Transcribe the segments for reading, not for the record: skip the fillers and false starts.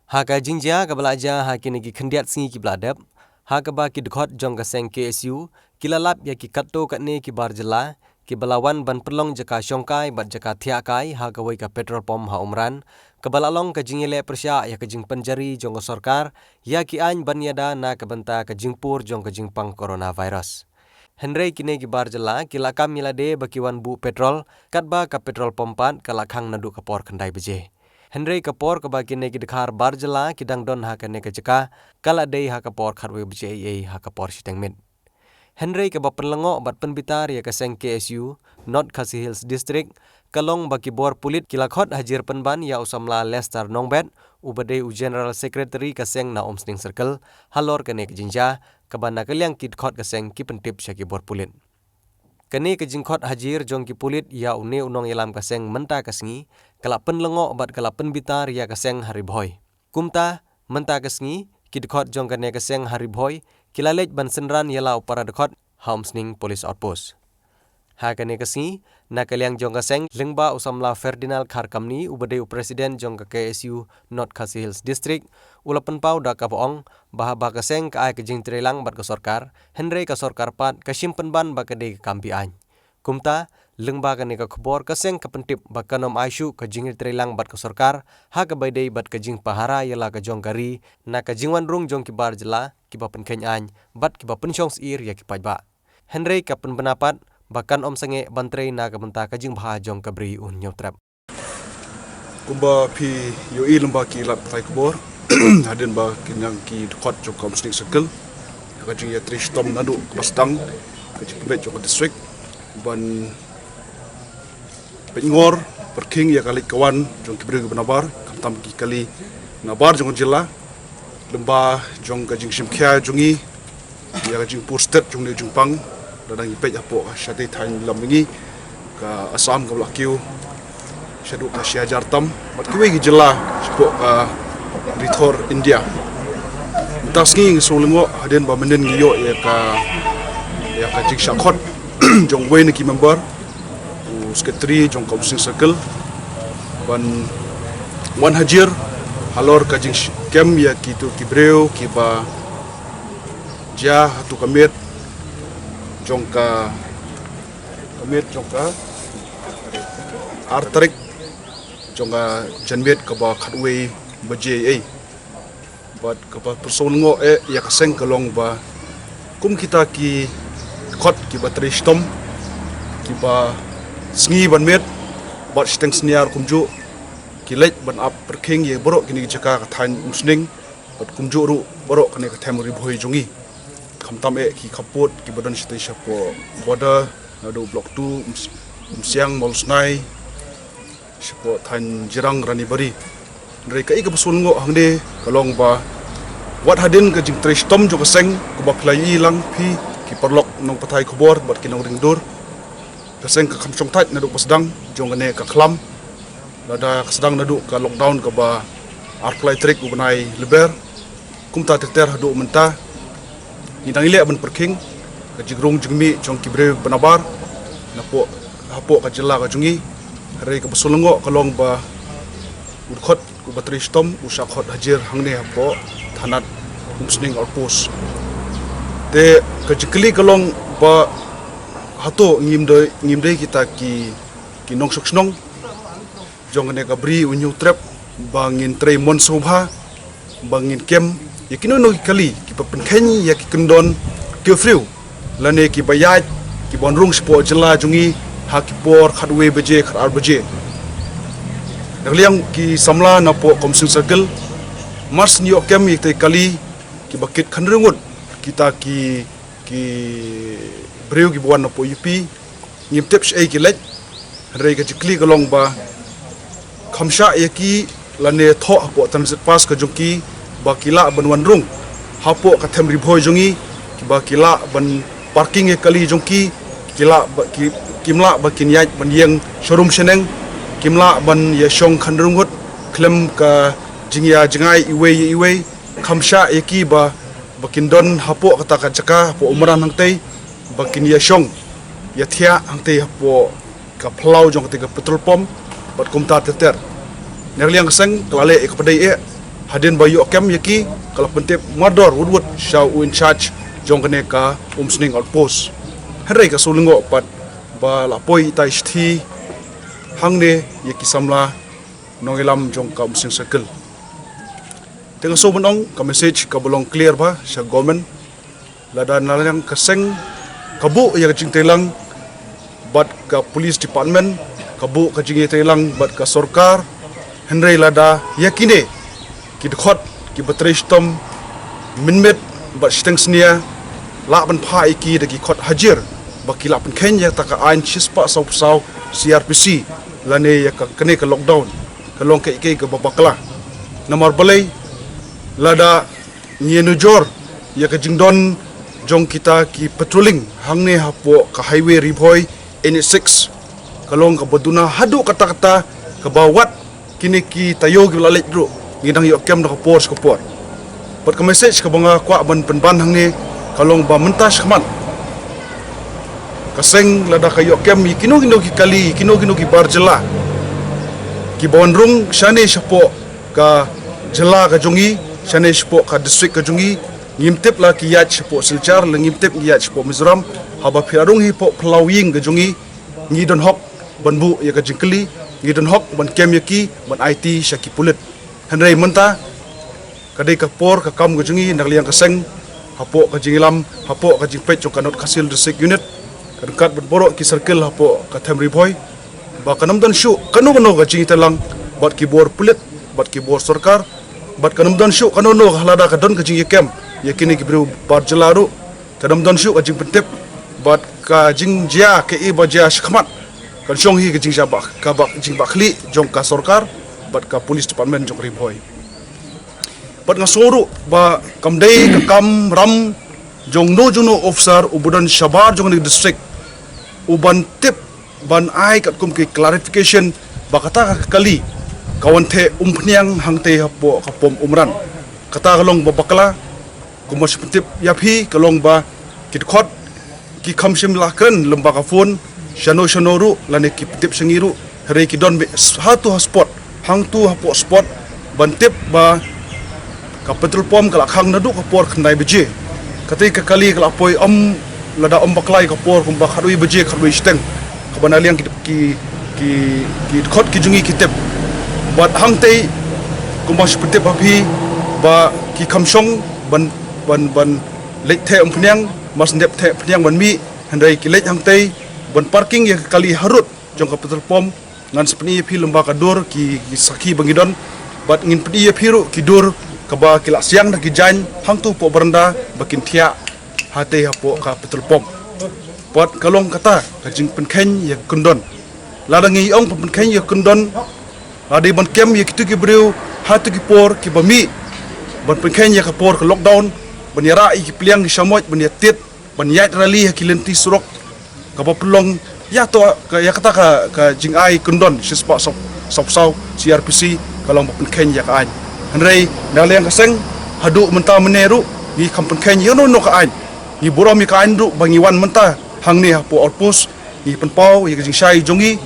Haka jinja ka belajar kini ki kendiat singi ki beladap. Haka ba ki dekhot jong ka seng KSU. Kilalap ya ki kato kat ni ki barjela. Ki belawan ban perlong jaka syongkai bat jaka tiakai. Haka wai ka petrol pom ha umran. Kebalalong ka jingile persya ya ka jing penjari jong ka sorkar. Ya ki any ban yada na ka benta ka jingpur jong ka jingpang coronavirus. Henry kini ki barjela kilakam milade bakiwan bu petrol. Katba ka petrol pompat kalakang nadu kapor kendai beje. Henry kapor ke bagi neki dekhar barjela kidang don ha ke neka jeka kala dei ha kapor kharwe bje ha kapor siteng mit. Henry ke bapen lengo bat penbitar ya ke seng KSU North Khasi Hills District kalong baki bor pulit kilakhot hajir penban ya usamla Lester Nongbet ubade u General Secretary ke seng na Omsning Circle halor ke nek jinja ke bana kaliang kidkhot ke seng ki pentip syaki bor pulit. Kini ke jingkhot hajir jong ki pulit ya une unong yalam kaseng menta kasngi kala penlengo bat kala penbitar ya kaseng haribhoy. Kumta menta kasngi kidkhot jong kane kaseng haribhoy kilalej ban senran yala upara dekhot Homsning Police Outpost. Ha kane kasngi na kaliang jong kaseng lengba usamla Ferdinand Kharkamni ubade presiden jong ka KSU North Khasi Hills District ulapan pau da kapoong bahaba kaseng ka ai ke jing trelang bat ka sorkar Henry ka sorkar pat ka simpen ban ba ka de kampi an. Kumta lengba kane ka khobor kaseng ka pentip ba kanom aisyu ka jing trelang bat ka sorkar ha ka baidei bat ka jing pahara yala ka jong kari na ka jingwan rung jong ki bar jela ki ba pen khen an bat ki ba pen chong ir ya ki pajba. Henry ka pen pendapat bahkan om sange bantrei na ka benta ka jing bha jong ka bri un nyotrap. Kumba pi yo lemba ki lap tai kubor hadin ba kinang ki dekat jong Omsning Circle ka jing ya trish tom nadu pastang ka jing bet jong district ban pengor perking ya kali kawan jong ki bri benabar kamtam ki kali nabar jong jilla lemba jong ka jing simkhya jongi ya ka jing posted jong ne jong pang dadang ipet apo syati thain lamingi ka asam ka blakiu syadu ka syajar tam mat kiwe gi jela spok ka rithor India tasngi solengo haden ba menen giyo ya ka jik shakhot jong wen ki member u secretary jong Omsning Circle ban wan hajir halor ka jing kem ya ki tu ki breu ki ba ja tu kamet jongka artrik jongka janmet ka ba khatwe baje ai bat ka ba persongo ya kaseng kalong ba kum kita ki khot ki ba tristom ki ba sngi ban met bat steng sniar kumju ki lej ban ap perking ye borok kini jaka ka thain Omsning bat kumju ru borok kane ka thamri bhoi jongi kamtam ki kaput ki badan stai shapo border nadu block 2 Msiang Molsngai shapo than jirang rani bari rei kai ka pasun ngo hangde kalong ba wat hadin ka jing trish tom jo ka seng ko ba phlai lang phi ki parlok nong pathai khobor bat ki nong ringdur ka seng ka khamchong thai nadu pasdang jong ne ka khlam lada sedang nadu ka lockdown ka ba arplai trik ubnai leber kumta ter hadu menta Nidang ile ban perking ka jigrong jingmi jong kibre benabar napo hapo ka jela ka jungi rei ka pasulungo kalong ba urkhot ku batri stom usakhot hajir hangne hapo thanat Omsning Outpost te ka jikli kalong ba hato ngimde kita ki nong soksnong jong ne ka bri unyu trap bangin trei mon sobha bangin kem yakino no kali ki papenkhen ya ki kendon kefriu lane ki bayat ki bonrung spo jela jungi ha ki por khatwe beje khar beje dagliang ki samla na po Omsning Circle mars ni okem yekte kali ki bakit khanrungut kita ki breu ki bon na po UP ngimtep ai ki lek rei ka jikli kalong ba khamsha yaki lane tho po transit pass ka jungki bakila ban wanrung hapo ka them ribhoi jongi bakila ban parking e kali jongki kila kimla bakin yai ban yeng showroom seneng kimla ban ye shong khanrungut klem ka jingya jingai iwe khamsha eki ba bakin don hapo kata ka jaka po umran hangtei bakin ye shong ya thia hangtei hapo ka plau jong te ka petrol pump bat kumta teter nerliang seng klale ek padai hadin bayu kem yaki kalau pentip mador woodwood shau in charge jong kene ka sning outpost henry ka sulingo pat ba lapoi tai thi hangne yaki samla nongilam jong ka sing circle tengah so benong ka message ka bolong clear ba sa government lada nalang kaseng kabu ya jing telang bat ka police department kabu ka jing telang bat ka sarkar henry lada yakine ki dekhot ki batrestom minmet bat steng snia la ban pha iki de ki khot hajir baki la pen kenya ta ka ain chispa sau sau CRPC lane ya ka kene ka lockdown ka long ke ke babakla nomor balai lada nyenu jor ya ka jingdon jong kita ki patrolling hangne hapo ka highway ribhoy NH6 kalong ka boduna hadu kata-kata ka bawat kini ki tayo ki lalek dro ngidang yo kem ka por pat ka message ka banga kwa ban penban hangne kalong ba mentas khaman kaseng lada kayo kem kino ki kali kino ki barjela ki bonrung shane shapo ka jela ka jongi shane shapo ka district ka jongi ngimtip la ki yach shapo silchar la ngimtip ki yach shapo Mizoram haba phirarung hi po plawing ka jongi ngidon hok banbu ya ka jingkli ngidon hok ban kem yaki ban IT shaki pulit hanrei menta kadai ka por ka kam ka jongi nakliang kaseng hapo ka jingilam hapo ka jingpet jong kanot kasil district unit kadkat berborok ki circle hapo ka Temri boy ba kanam dan shu kanu ka jingi bat ki bor pulit bat ki bor sarkar bat kanam dan shu kanu halada ka don ka jingi kem yakini ki bru barjelaru kanam dan shu ka jing pentep bat ka jing jia ke i baja shkhamat kan shong hi ka jing jaba ka ba jing bakli jong ka sarkar bat ka police department jong ri boy bat ngasoru ba kamdei ka kam ram jong no officer ubudan shabar jong ni district uban tip ban ai kat kum ki clarification bakata kali kawan the umpniang hangte hapo kapom umran kata kalong babakla kumas tip yapi kalong ba kit khot ki khamsim lakren lemba ka phone shano ru lane ki tip sengiru hare ki don be hatu spot hang tu hapo spot ban tip ba ka petrol pom kala khang nadu ka por khnai beje katai ka kali kala poi lada baklai ka por kum ba kharui beje kharui steng ka banaliang ki khot ki jungi kitep bat hangtei kum ba spete bapi ba ki khamsong ban lek the phnyang mas ndep the phnyang ban mi handai ki lek hangtei ban parking ya kali harut jong ka petrol pom ngan sepni phi lomba ka dor ki sakhi bangidon bat ngin pdi phiru ki dor kaba kilak siang dah kijan hang tu po berenda bakin tiak hati hapo ka petrol pom pot kalong kata kajing penken ya kundon ladangi ong penken ya kundon ladi ban kem ya kitu ki breu hatu ki por ki bami ban penken ya ka por ka lockdown ban yara ki pliang ki samoj ban yatit ban yat rali ki lenti surok kaba pelong ya to ya kata ka jing ai kundon sispa sop sau CRPC kalong penken ya ka an Henry naliang kaseng hadu menta meneru ni kampung Kenya no ka ain ni borom ka ain ru bangi wan menta hang ni po outpost ni penpau ye jing shai jongi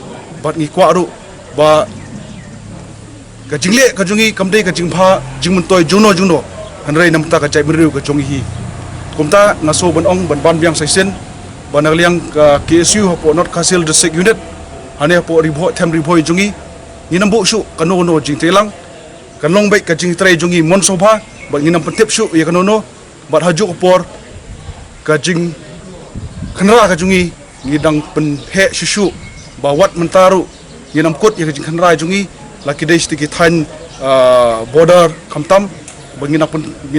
bat ni kwa ru ba ka jingle ka jongi kamdei ka jingpha jingmentoi juno Henry namta ka chai meru ka jongi hi kumta ngaso ban ong ban biang saisen ban naliang ka KSU po not kasil district unit hane po ribho them ribho jongi ni nambu shu kanu no jing telang kan long baik kajing tray jongi mon sobha bat nginam pentip shu ya kanono bat haju por kajing khanra ka jongi ngidang pen he shu bawat mentaru nginam kot ya kajing khanra jongi laki dei stiki than border kamtam bangina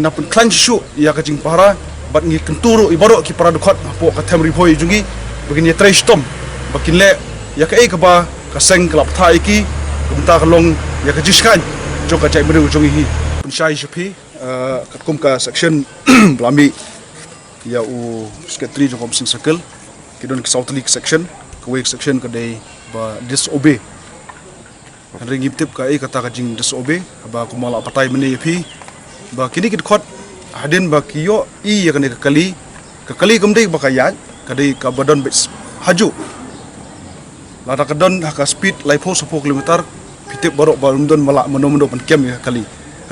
pen klan shu ya kajing para bat ngi kenturu ibaro ki para dukhat po ka them ripoi jongi begini tray stom bakin le ya ka ka ba ka seng klap thai ki kumta kalong ya kajiskan joka cai meru jongi hi pensyai shapi katkum ka section blami ya u secretary jong sing circle kidon south league section kwek section ka dei ba disobey ring tip ka kata ka jing disobey ba kumala patai meni phi ba kini kit khot hadin ba kiyo I ya ka kali kamdei ba kayat ka dei ka badon haju lada kadon ka speed lai 4 kilometer pitip borok balum don malak meno pen kem ya kali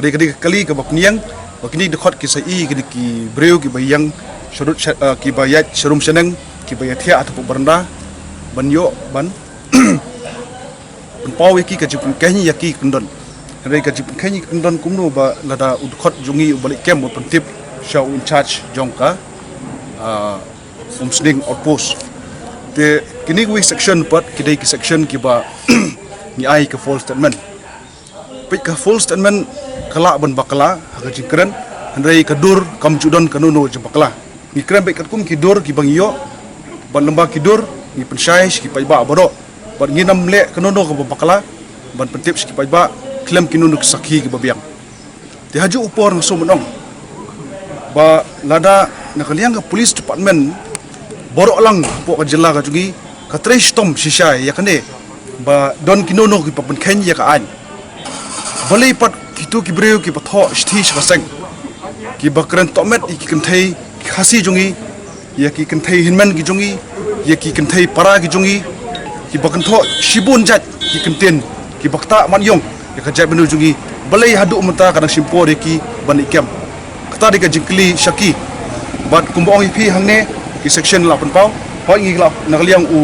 kadi kali ke bakniang bakni dekhot ki sai kini ki breu ki bayang syurut ki bayat syurum seneng ki bayat thia atau beranda banyo ban pawi ki kajipun kenyi yaki kundon hari kajipun kenyi kundon kumno ba lada udkhot jungi balik kem pentip show in charge jongka umsning outpost te kini wi section pat kidai ki section ki ba ni ai ke full statement pik ka full statement kala ban bakala hagaji keren hari kadur kam judon kanuno jembakala ni keren pik kum ki dur ki bangyo ban lembah ki dur ni pensyai ki paiba bodo ban nginam le kanuno ke bakala ban pentip ki paiba klem kinuno sakhi ki babiang te haju upor so menong ba lada nakaliang ka police department borok lang po ka jela ka jungi ka trace tom sisai ya kane ba don kinono ki papen khen ya ka an balai pat kitu ki breu ki patho sthi sa seng ki bakran tomet ki kenthai khasi jungi ya ki kenthai hinman ki jungi ya ki kenthai para ki jungi ki bakan tho shibun jat ki kenten ki bakta man yong ya ka jai benu jungi balai hadu mata kadang simpo de ki ban ikem kata de ka jingkli shaki bat kumbong ipi hangne ki section 8 pau pau ngi la nakaliang u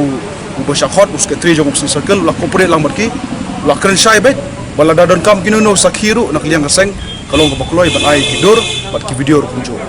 basyakot u sekretari jong circle la corporate lang marki la kren sai bet bala dadon kam kinuno sakhiru nakaliang kaseng kalong ka bakloi bat ai kidur bat ki video kunjo